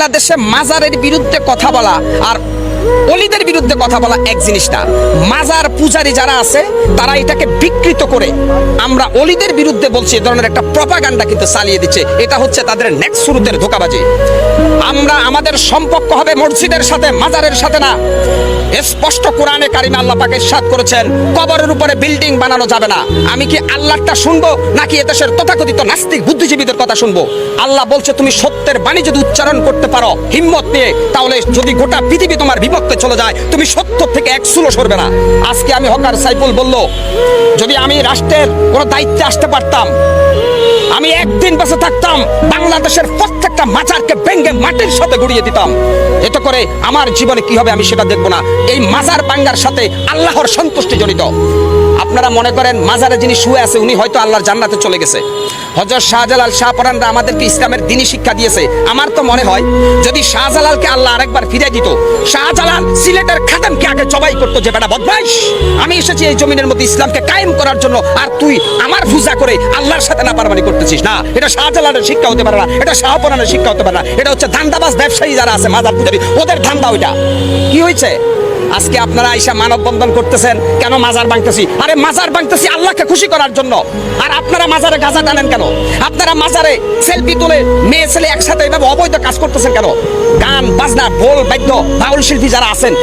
বাংলাদেশে মাজারের বিরুদ্ধে কথা বলা আর অলিদের বিরুদ্ধে কথা বলা এক জিনিস না। মাজার পূজারী যারা আছে তারা এটাকে বিকৃত করে আমরা অলিদের বিরুদ্ধে বলছি, এই ধরনের একটা প্রপাগান্ডা কিন্তু চালিয়ে দিচ্ছে। এটা হচ্ছে তাদের নেক্সট শুরুতের ধোঁকাবাজি। আমরা আমাদের সম্পর্ক হবে মসজিদের সাথে, মাজারের সাথে না। স্পষ্ট কোরআনে কারিমে আল্লাহ পাক ইরশাদ করেছেন কবরের উপরে বিল্ডিং বানানো যাবে না। আমি কি আল্লাহটা শুনবো নাকি এদেশের তথাকথিত নাস্তিক বুদ্ধিজীবীদের কথা শুনবো? আল্লাহ বলছে তুমি সত্যের বাণী যদি উচ্চারণ করতে পারো হিম্মত নিয়ে, তাহলে যদি গোটা পৃথিবী তোমার বিপক্ষে চলে যায় তুমি সত্য থেকে এক চুলো সরবে না। আজকে আমি হকার সাইফুল বলল, যদি আমি রাষ্ট্রের কোনো দায়িত্বে আসতে পারতাম, আমি একদিন বেঁচে থাকতাম বাংলাদেশের প্রত্যেকটা মাজারকে ভেঙে মাটির সাথে গুড়িয়ে দিতাম। এতে করে আমার জীবনে কি হবে আমি সেটা দেখবো না। এই মাজার ভাঙার সাথে আল্লাহর সন্তুষ্টি জড়িত। আপনারা মনে করেন মাজারে যিনি শুয়ে আছে উনি হয়তো আল্লাহর জান্নাতে চলে গেছে। হযরত শাহজালাল শাহপরানরা আমাদেরকে ইসলামের দ্বীনি শিক্ষা দিয়েছে। আমার তো মনে হয় যদি শাহজালালকে আল্লাহ আরেকবার ফিরে দিত, শাহজালাল সিলেটের খাদেমকে আগে জবাই করতো যে বেটা বদমাইশ, আমি এসেছি এই জমিনের মধ্যে ইসলামকে কায়েম করার জন্য, আর তুই আমার পূজা করে আল্লাহর সাথে নাপারমানি করতেছিস। না, এটা শাহজালালের শিক্ষা হতে পারে না, এটা শাহপরানের শিক্ষা হতে পারে না। এটা হচ্ছে ধান্দাবাজ ব্যবসায়ী যারা আছে মাজার পূজারী, ওদের ধান্দা ওইটা। কি হয়েছে আজকে আপনারা আইসা মানববন্ধন করতেছেন কেন? মাজার ভাঙতেছি। আরে মাজার ভাঙতেছি আল্লাহকে খুশি করার জন্য। আর আপনারা মাজারে গাঁজা টানেন কেন? আপনারা মাজারে সেলফি তুলে মেয়ে ছেলে একসাথে এভাবে অবৈধ কাজ করতেছেন কেন? গান বাজনা ঢোল বাদ্য বাউল শিল্পী যারা আছেন,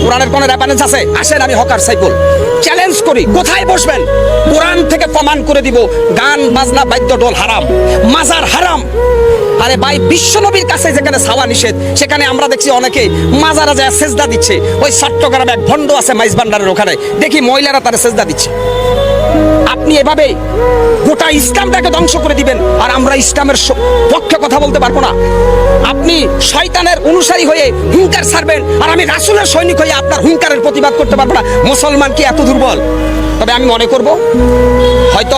কোরআনের কোন রেফারেন্স আছে? আসেন আমি হকার সাইফুল চ্যালেঞ্জ করি, কোথায় বসবেন? কোরআন থেকে প্রমাণ করে দিব গান বাজনা বাদ্য ঢোল হারাম, মাজার হারাম। আরে ভাই, বিশ্বনবীর কাছে যেখানে ছাওয়া নিষেধ, সেখানে আমরা দেখছি অনেকে মাজারা যায় সেজদা দিচ্ছে। ওই চট্টগ্রামে এক ভণ্ড আছে মাইজ ভান্ডারের ওখানে, দেখি মহিলারা তারা সেজদা দিচ্ছে। আপনি এভাবে গোটা ইসলামটাকে ধ্বংস করে দিবেন আর আমরা ইসলামের পক্ষে কথা বলতে পারবো না। আপনি শয়তানের অনুসারী হয়ে হুঙ্কার ছাড়বেন আর আমি রাসূলের সৈনিক হয়ে আপনার হুঙ্কারের প্রতিবাদ করতে পারবো না। মুসলমান কি এত দুর্বল? তবে আমি মনে করব হয়তো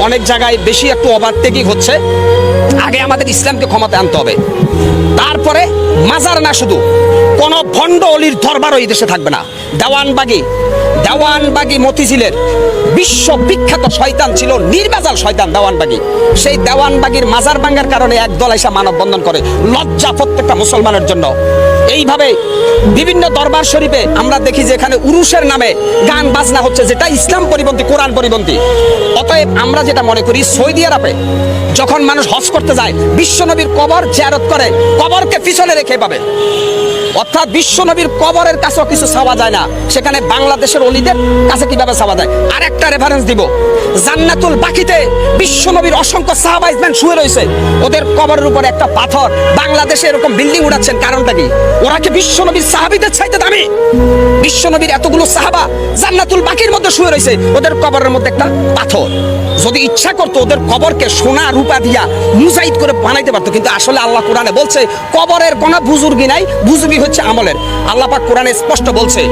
অনেক জায়গায় বেশি একটু ওভারটেকিং হচ্ছে। আগে আমাদের ইসলামকে ক্ষমতায় আনতে হবে, তারপরে মাজার না শুধু কোন ভণ্ড অলির দরবারও এই দেশে থাকবে না। দেওয়ানবাগী মতিঝিলের বিশ্ববিখ্যাত শয়তান ছিল, নির্বাজাল শয়তান দেওয়ানবাগী। সেই দেওয়ানবাগীর মাজার ভাঙার কারণে একদল এসে মানববন্ধন করে, লজ্জা প্রত্যেকটা মুসলমানের জন্য। এইভাবে বিভিন্ন দরবার শরীফে আমরা দেখি যে এখানে উরুসের নামে গান বাজনা হচ্ছে, যেটা ইসলাম পরিপন্থী, কোরআন পরিপন্থী। অতএব আমরা যেটা মনে করি, সৌদি আরবে যখন মানুষ হজ করতে যায় বিশ্বনবীর কবর জিয়ারত করে, কবরকে পিছনে রেখে পাবে, অর্থাৎ বিশ্বনবীর কবরের কাছেও কিছু চাওয়া যায় না। সেখানে বাংলাদেশের অলিদের কাছে কিভাবে চাওয়া যায়? আর একটা রেফারেন্স দিব, জান্নাতুল বাকিতে বিশ্বনবীর অসংখ্য সাহাবাইজমান শুয়ে রয়েছে, ওদের কবরের উপরে একটা পাথর। বাংলাদেশে এরকম বিল্ডিং উঠাচ্ছেন, কারণটা কি? ওরা কি বিশ্বনবীর সাহাবীদের চাইতে দামি? বিশ্বনবীর এতগুলো সাহাবা জান্নাতুল বাকির মধ্যে শুয়ে রয়েছে, ওদের কবরের মধ্যে একটা পাথর। যদি ইচ্ছা করতো ওদের কবরকে সোনা রূপা দিয়া মুজাহিদ করে বানাইতে পারতো, কিন্তু আসলে আল্লাহ কোরআনে বলছে কবরের কোনো বুজুর্গি নাই, বুজুর্গি হচ্ছে আমলের। আল্লাহ পাক কোরআনে স্পষ্ট বলছে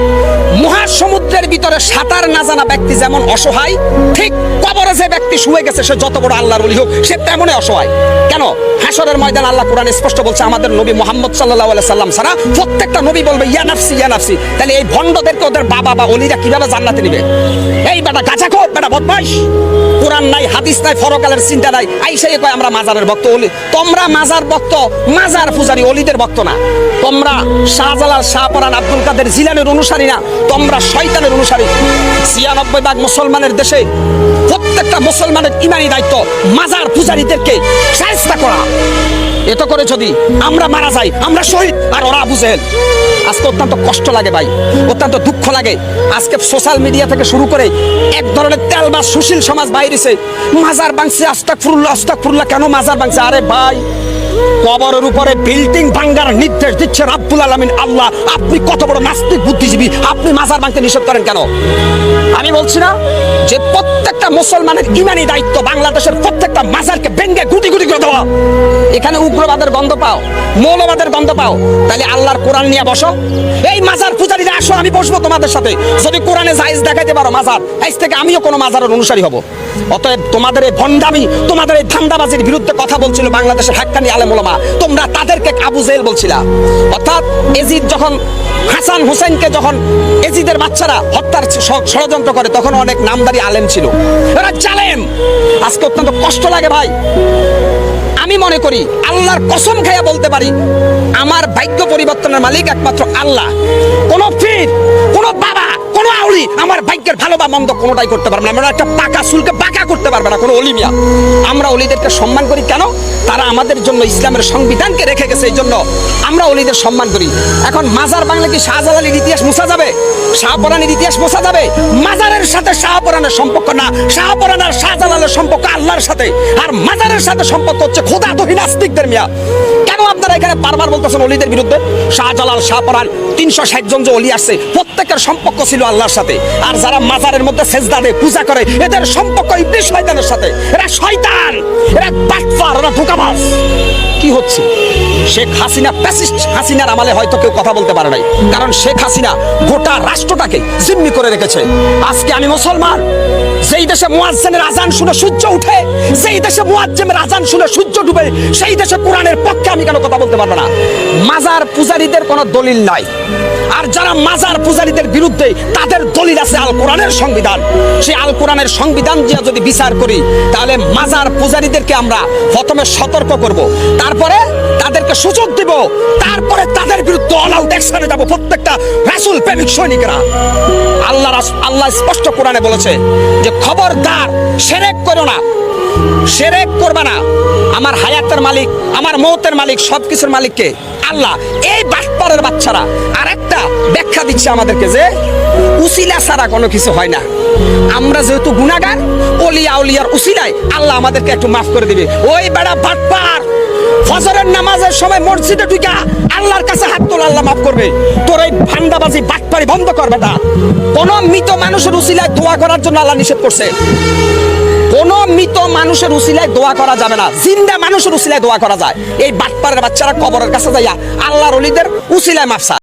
মহাসমুদ্রের ভিতরে সাঁতার না জানা ব্যক্তি যেমন অসহায়, ঠিক কবরে যে ব্যক্তি শুয়ে গেছে সে যত বড় আল্লাহর ওলি হোক সে তেমনই অসহায়। কেন? হাসরের ময়দান আল্লাহ কোরআনে স্পষ্ট বলছে আমাদের নবী মুহাম্মদ সাল্লাল্লাহু আলাইহি সাল্লাম ছাড়া প্রত্যেকটা নবী বলবে ইয়া নাফসি ইয়া নাফসি। তাহলে এই ভণ্ডদেরকে ওদের বাবা বা ওলিরা কিভাবে জান্নাতে নেবে? এই বেটা গাঁজাখোর, বেটা বদমাইশ, কোরআন নাই, হাদিস নাই, ফরকালের চিন্তা নাই, আইসাই কয় আমরা মাজারের ভক্ত। ওলি তোমরা মাজার ভক্ত, মাজার পূজারী, অলিদের ভক্ত না। তোমরা শাহজালাল শাহপরান আব্দুল কাদের জিলানের অনুসারী না, তোমরা শয়তানের অনুসারী। ৯৬% মুসলমানের দেশে প্রত্যেকটা মুসলমানের ইমানি দায়িত্ব মাজার পূজারীদেরকে শায়েস্তা করা। এত করে যদি আমরা মারা যাই আমরা শহীদ আর ওরা আবু জেহেল। আজকে অত্যন্ত কষ্ট লাগে ভাই, অত্যন্ত দুঃখ লাগে। আজকে সোশ্যাল মিডিয়া থেকে শুরু করে এক ধরনের তেলবাজ সুশীল সমাজ বাইরেছে, মাজার ভাঙছে, আস্তাগফিরুল্লাহ আস্তাগফিরুল্লাহ। কেন মাজার ভাঙছে? আরে ভাই, কবরের উপরে বিল্ডিং ভাঙার নির্দেশ দিচ্ছে রাব্বুল আলামিন আল্লাহ। আপনি কত বড় নাস্তিক বুদ্ধিজীবী, আপনি মাজার ভাঙতে নিষেধ করেন কেন? আমি বলছি না যে প্রত্যেকটা মুসলমানের ইমানি দায়িত্ব বাংলাদেশের প্রত্যেকটা মাজারকে ভেঙে গুটি গুটি করে দেওয়া। এখানে উগ্রবাদের গন্ধ পাও, মৌলবাদের গন্ধ পাও, তাহলে আল্লাহর কোরআন নিয়ে বসো। এই মাজার পূজারীরা আসো, আমি বসবো তোমাদের সাথে। যদি কোরআনে জায়েজ দেখাইতে পারো মাজার, আজ থেকে আমিও কোনো মাজারের অনুসারী হব। অতএব তোমাদের এই ভণ্ডামি, তোমাদের এই ধান্দাবাজির বিরুদ্ধে কথা বলছিল বাংলাদেশের হাক্কানি আলেম ওলামা, তোমরা তাদেরকে আবু জেহেল বলছিলা। অর্থাৎ এজিদ যখন হাসান হুসেনকে যখন এজিদের বাচ্চারা হত্যার ষড়যন্ত্র করে, তখন অনেক নামদারি আলেম ছিল, এরা জালেম। আজকে অত্যন্ত কষ্ট লাগে ভাই। আমি মনে করি আল্লাহর কসম খাইয়া বলতে পারি আমার ভাগ্য পরিবর্তনের মালিক একমাত্র আল্লাহ। কোন পীর, কোন বাবা, কোন আউলি আমার ভাগ্যের ভালো বা মন্দ কোনোটাই করতে পারবে না। আমরা একটা পাকা চুলকে বাঁকা করতে পারবে না কোনো অলিমিয়া। আমরা অলিদেরকে সম্মান করি কেন? তারা আমাদের জন্য ইসলামের সংবিধানকে রেখে গেছে, এই জন্য আমরা অলিদের সম্মান করি। এখন মাজার বাংলা কি শাহজালালের ইতিহাস মুছা যাবে? শাহপরানের ইতিহাস মুছা যাবে? মাজারের সাথে শাহপরানের সম্পর্ক না, শাহপরান আর শাহজালালের সম্পর্ক আল্লাহর সাথে, আর মাজারের সাথে সম্পর্ক হচ্ছে খোদাতহীন নাস্তিকদের। মিয়া কেন আপনারা এখানে বারবার বলতেছেন অলিদের বিরুদ্ধে? শাহজালাল, শাহপরান 360 জন যে অলি আসছে প্রত্যেকের সম্পর্ক ছিল আল্লাহর সাথে। আর যারা মাজারের মধ্যে সেজদা দেয়, পূজা করে, এদের সম্পর্ক ইবলিস শয়তানের সাথে। এরা শয়তান, এরা বাটপার, এরা ধোঁকাবাজ। কি হচ্ছে? শেখ হাসিনা ফ্যাসিস্ট হাসিনার আমলে হয়তো কেউ কথা বলতে পারে নাই, কারণ শেখ হাসিনা গোটা রাষ্ট্রটাকে জিম্মি করে রেখেছে। আজকে আমি মুসলমান, যেই দেশে মুয়াজ্জিনের আজান শুনে সূর্য উঠে, যেই দেশে মুয়াজ্জিনের আজান শুনে সূর্য ডুবে, সেই দেশে কোরআনের পক্ষে আমি কেন কথা বলতে পারবো না? মাজার পূজারীদের কোনো দলিল নাই, আর যারা মাজার পূজারীদের বিরুদ্ধে তাদের দলিল আছে আল কোরআনের সংবিধান। সেই আল কোরআনের সংবিধান দিয়ে যদি বিচার করি, তাহলে মাজার পূজারীদেরকে আমরা প্রথমে সতর্ক করব, তারপরে তাদেরকে সুযোগ দিব, তারপরে তাদের বিরুদ্ধে অল আউট অ্যাকশনে যাব প্রত্যেকটা রাসূল প্রেমিক সৈনিকরা। আল্লাহ স্পষ্ট কোরআনে বলেছে যে খবরদার শিরক করো না, শিরক করবে না। আমার হায়াতের মালিক, আমার মওতের মালিক, সবকিছুর মালিককে আল্লাহ। এই বাটপারের বাচ্চারা আরেকটা ব্যাখ্যা দিচ্ছে আমাদেরকে যে উসিলা ছাড়া কোনো কিছু হয় না। আমরা যেহেতু গুনাহগার, ওলিয়া আউলিয়ার উসিলায় আল্লাহ আমাদেরকে একটু মাফ করে দিবে। ওই বেড়া বাটপার, ফজরের নামাজের সময় মসজিদে ঢুকা আল্লাহর কাছে হাত তোলা, আল্লাহ মাফ করবে। তোর এই ভান্ডাবাজি বাটপারি বন্ধ করবে না। কোন মৃত মানুষের উসিলায় দোয়া করার জন্য আল্লাহ নিষেধ করছে। কোন মৃত মানুষের উসিলায় দোয়া করা যাবে না, জিন্দা মানুষের উসিলায় দোয়া করা যায়। এই বাটপারের বাচ্চারা কবরের কাছে যাইয়া আল্লাহর ওলিদের উসিলায় মাফ চায়।